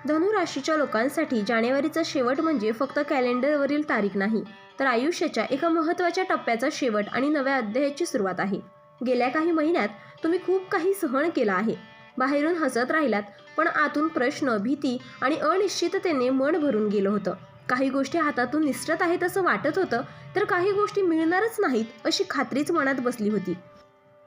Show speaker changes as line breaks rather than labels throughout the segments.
धनु राशीच्या लोकांसाठी जानेवारीचा शेवट म्हणजे फक्त कॅलेंडरवरील तारीख नाही, तर आयुष्याच्या एका महत्त्वाच्या टप्प्याचा शेवट आणि नव्या अध्यायाची सुरुवात आहे. गेल्या काही महिन्यात तुम्ही खूप काही सहन केलं आहे. बाहेरून हसत राहिलात, पण आतून प्रश्न, भीती आणि अनिश्चिततेने मन भरून गेलं होतं. काही गोष्टी हातातून निसटत आहेत असं वाटत होतं, तर काही गोष्टी मिळणारच नाहीत अशी खात्रीच मनात बसली होती.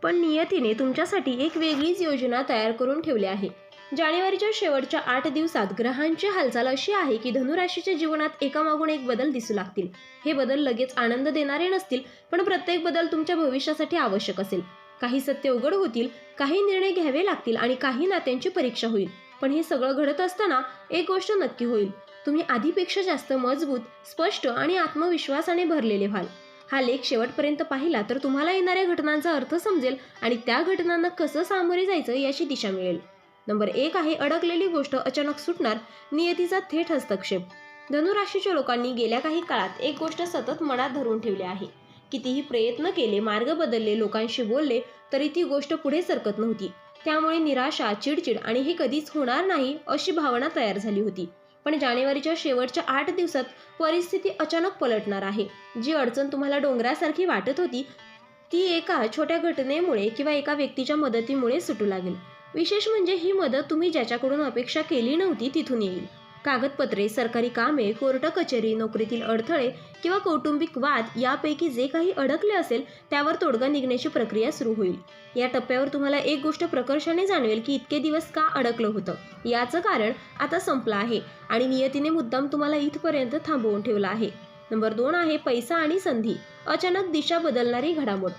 पण नियतीने तुमच्यासाठी एक वेगळीच योजना तयार करून ठेवली आहे. जानेवारीच्या शेवटच्या 8 दिवसात ग्रहांची हालचाल अशी आहे की धनुराशीच्या जीवनात एकामागून एक बदल दिसू लागतील. हे बदल लगेच आनंद देणारे नसतील, पण प्रत्येक बदल तुमच्या भविष्यासाठी आवश्यक असेल. काही सत्य उघड होतील, काही निर्णय घ्यावे लागतील आणि काही नात्यांची परीक्षा होईल. पण हे सगळं घडत असताना एक गोष्ट नक्की होईल, तुम्ही आधीपेक्षा जास्त मजबूत, स्पष्ट आणि आत्मविश्वासाने भरलेले व्हाल. हा लेख शेवटपर्यंत पाहिला तर तुम्हाला येणाऱ्या घटनांचा अर्थ समजेल आणि त्या घटनांना कसं सामोरे जायचं याची दिशा मिळेल. नंबर 1 आहे अडकलेली गोष्ट अचानक सुटणार, नियतीचा थेट हस्तक्षेप. धनुराशीच्या लोकांनी गेल्या काही काळात एक गोष्ट सतत मनात धरून ठेवली आहे. कितीही प्रयत्न केले, मार्ग बदलले, लोकांशी बोलले, तरी ती गोष्ट पुढे सरकत नव्हती. त्यामुळे निराशा, चिडचिड आणि हे कधीच होणार नाही अशी भावना तयार झाली होती. पण जानेवारीच्या शेवटच्या 8 दिवसात परिस्थिती अचानक पलटणार आहे. जी अडचण तुम्हाला डोंगरासारखी वाटत होती, ती एका छोट्या घटनेमुळे किंवा एका व्यक्तीच्या मदतीमुळे सुटू लागेल. विशेष म्हणजे ही मदत तुम्ही ज्याच्याकडून अपेक्षा केली नव्हती तिथून येईल. कागदपत्रे, सरकारी कामे, कोर्ट कचेरी, नोकरीतील अडथळे किंवा कौटुंबिक वाद यापैकी जे काही अडकले असेल त्यावर तोडगा निघण्याची प्रक्रिया सुरू होईल. या टप्प्यावर तुम्हाला एक गोष्ट प्रकर्षाने जाणवेल की इतके दिवस का अडकलं होतं. याचं कारण आता संपलं आहे आणि नियतीने मुद्दाम तुम्हाला इथपर्यंत थांबवून ठेवलं आहे. नंबर 2 आहे पैसा आणि संधी. अचानक दिशा बदलणारी घडामोड.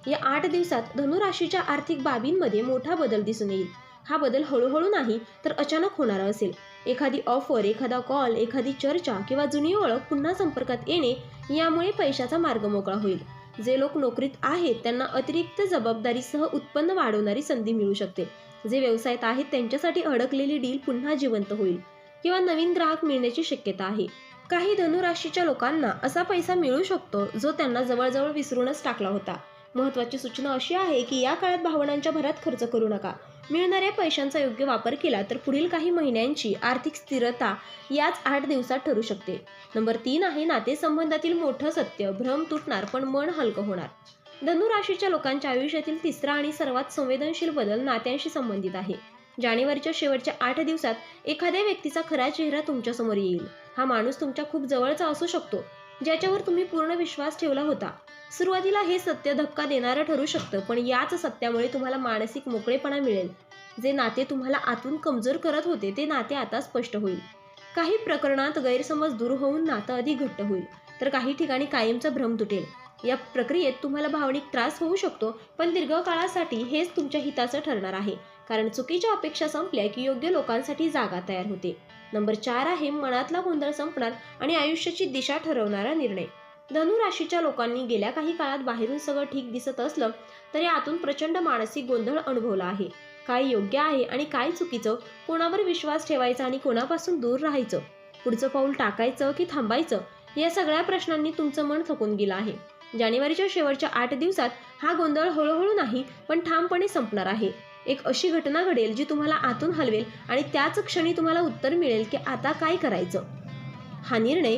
या 8 दिवसात धनुराशीच्या आर्थिक बाबींमध्ये मोठा बदल दिसून येईल. हा बदल हळूहळू नाही तर अचानक होणारा असेल. एखादी ऑफर, एखादा कॉल, एखादी चर्चा किंवा जुनी ओळख पुन्हा संपर्कात येणे यामुळे पैशाचा मार्ग मोकळा होईल. जे लोक नोकरीत आहेत त्यांना अतिरिक्त जबाबदारीसह उत्पन्न वाढवणारी संधी मिळू शकते. जे व्यवसायात आहेत त्यांच्यासाठी अडकलेली डील पुन्हा जिवंत होईल किंवा नवीन ग्राहक मिळण्याची शक्यता आहे. काही धनुराशीच्या लोकांना असा पैसा मिळू शकतो जो त्यांना जवळजवळ विसरूनच टाकला होता. महत्त्वाची सूचना अशी आहे की या काळात भावनांच्या भरात खर्च करू नका. मिळणाऱ्या पैशांचा योग्य वापर केला तर पुढील काही महिन्यांची आर्थिक स्थिरता याच 8 दिवसात ठरू शकते. नंबर 3 आहे नातेसंबंधातील मोठं सत्य. भ्रम तुटणार पण मन हलकं होणार. धनुराशीच्या लोकांच्या आयुष्यातील तिसरा आणि सर्वात संवेदनशील बदल नात्यांशी संबंधित आहे. जानेवारीच्या शेवटच्या 8 दिवसात एखाद्या व्यक्तीचा खरा चेहरा तुमच्यासमोर येईल. हा माणूस तुमच्या खूप जवळचा असू शकतो, ज्याच्यावर तुम्ही पूर्ण विश्वास ठेवला होता. सुरुवातीला हे सत्य धक्का देणारं ठरू शकतं, पण याच सत्यामुळे तुम्हाला मानसिक मोकळेपणा मिळेल. जे नाते तुम्हाला आतून कमजोर करत होते ते नाते आता स्पष्ट होईल. काही प्रकरणात गैरसमज दूर होऊन नातं अधिक घट्ट होईल, तर काही ठिकाणी कायमचा भ्रम तुटेल. या प्रक्रियेत तुम्हाला भावनिक त्रास होऊ शकतो, पण दीर्घकाळासाठी हेच तुमच्या हिताचं ठरणार आहे, कारण चुकीच्या अपेक्षा संपल्या की योग्य लोकांसाठी जागा तयार होते. नंबर 4 आहे मनातला गोंधळ संपणार आणि आयुष्याची दिशा ठरवणारा निर्णय. धनुराशीच्या लोकांनी गेल्या काही काळात बाहेरून सगळं ठीक दिसत असलं तरी आतून प्रचंड मानसिक गोंधळ अनुभवला आहे. काय योग्य आहे आणि काय चुकीचं, कोणावर विश्वास ठेवायचा आणि कोणापासून दूर राहायचं, पुढचं पाऊल टाकायचं की थांबायचं, या सगळ्या प्रश्नांनी तुमचं मन थकून गेलं आहे. जानेवारीच्या शेवटच्या 8 दिवसात हा गोंधळ हळूहळू नाही पण ठामपणे संपणार आहे. एक अशी घटना घडेल जी तुम्हाला आतून हलवेल आणि त्याच क्षणी तुम्हाला उत्तर मिळेल की आता काय करायचं. हा निर्णय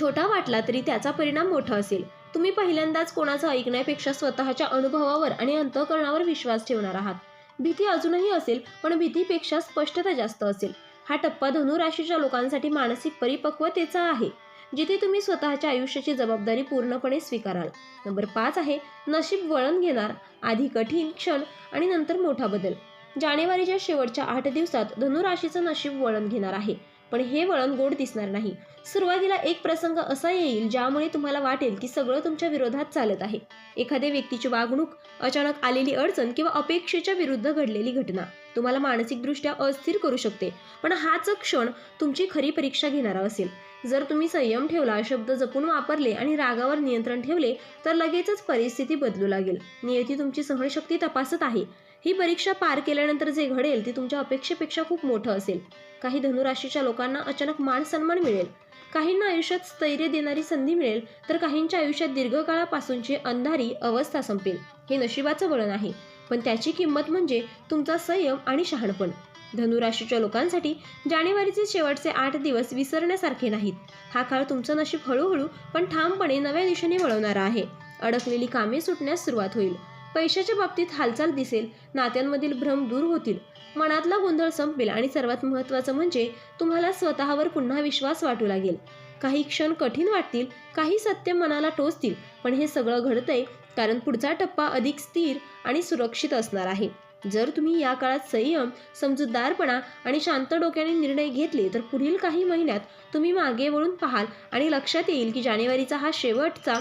छोटा वाटला तरी त्याचा परिणाम मोठा असेल. तुम्ही पहिल्यांदाच कोणाचं ऐकण्यापेक्षा स्वतःच्या अनुभवावर आणि अंतःकरणावर विश्वास ठेवणार आहात. भीती अजूनही असेल, पण भीतीपेक्षा स्पष्टता जास्त असेल. हा टप्पा धनुराशीच्या लोकांसाठी मानसिक परिपक्वतेचा आहे, जिथे तुम्ही स्वतःच्या आयुष्याची जबाबदारी पूर्णपणे स्वीकाराल. नंबर 5 आहे नशीब वळण घेणार. आधी कठीण क्षण आणि नंतर मोठा बदल. जानेवारीच्या शेवटच्या 8 दिवसात धनुराशीचं नशीब वळण घेणार आहे, पण हे वळण गोड दिसणार नाही. सुरुवातीला एक प्रसंग असा येईल ज्यामुळे तुम्हाला वाटेल की सगळं तुमच्या विरोधात चालत आहे. एखाद्या व्यक्तीची वागणूक, अचानक आलेली अडचण किंवा अपेक्षेच्या विरुद्ध घडलेली घटना तुम्हाला मानसिकदृष्ट्या अस्थिर करू शकते, पण हाच क्षण तुमची खरी परीक्षा घेणारा असेल. जर तुम्ही संयम ठेवला, शब्द जपून वापरले आणि रागावर नियंत्रण ठेवले तर लगेचच परिस्थिती बदलू लागेल. नियती तुमची सहनशक्ती तपासत आहे. ही परीक्षा पार केल्यानंतर जे घडेल ते तुमच्या अपेक्षेपेक्षा खूप मोठं असेल. काही धनुराशीच्या लोकांना अचानक मान सन्मान मिळेल, काहींना आयुष्यात स्थैर्य देणारी संधी मिळेल, तर काहींच्या आयुष्यात दीर्घकाळापासूनची अंधारी अवस्था संपेल. हे नशिबाचं वळण आहे, पण त्याची किंमत म्हणजे तुमचा संयम आणि शहाणपण. धनुराशीच्या लोकांसाठी जानेवारीचे शेवटचे 8 दिवस विसरण्यासारखे नाहीत. हा काळ तुमचं नशीब हळूहळू पण ठामपणे नव्या दिशेने वळवणारा आहे. अडकलेली कामे सुटण्यास सुरुवात होईल. पैशाच्या बाबतीत हालचाल दिसेल. नात्यांमधील भ्रम दूर होतील. मनातला गोंधळ संपेल आणि सर्वात महत्त्वाचं म्हणजे तुम्हाला स्वतःवर पुन्हा विश्वास वाटू लागेल. काही क्षण कठीण वाटतील, काही सत्य मनाला टोचतील, पण हे सगळं घडतंय कारण पुढचा टप्पा अधिक स्थिर आणि सुरक्षित असणार आहे. जर तुम्ही या काळात संयम, समजूतदारपणा आणि शांत डोक्याने निर्णय घेतले तर पुढील काही महिन्यात तुम्ही मागे वळून पाहाल आणि लक्षात येईल की जानेवारीचा हा शेवटचा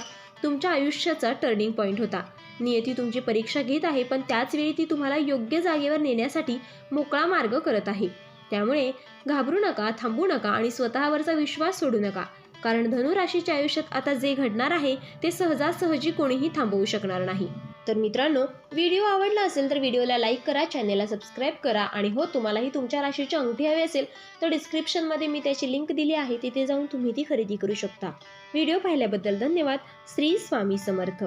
तुमच्या आयुष्याचा टर्निंग पॉईंट होता. नियती तुमची परीक्षा घेत आहे, पण त्याच वेळी ती तुम्हाला योग्य जागेवर नेण्यासाठी मोकळा मार्ग करत आहे. त्यामुळे घाबरू नका, थांबू नका आणि स्वतःवरचा विश्वास सोडू नका. कारण धनुराशीच्या आयुष्यात आता जे घडणार आहे ते सहजासहजी कोणीही थांबवू शकणार नाही. तर मित्रांनो, व्हिडिओ आवडला असेल तर व्हिडिओला लाईक करा, चॅनेलला सबस्क्राईब करा आणि हो, तुम्हालाही तुमच्या राशीची अंगठी हवी असेल तर डिस्क्रिप्शनमध्ये मी त्याची लिंक दिली आहे, तिथे जाऊन तुम्ही ती खरेदी करू शकता. व्हिडिओ पाहिल्याबद्दल धन्यवाद. श्री स्वामी समर्थ.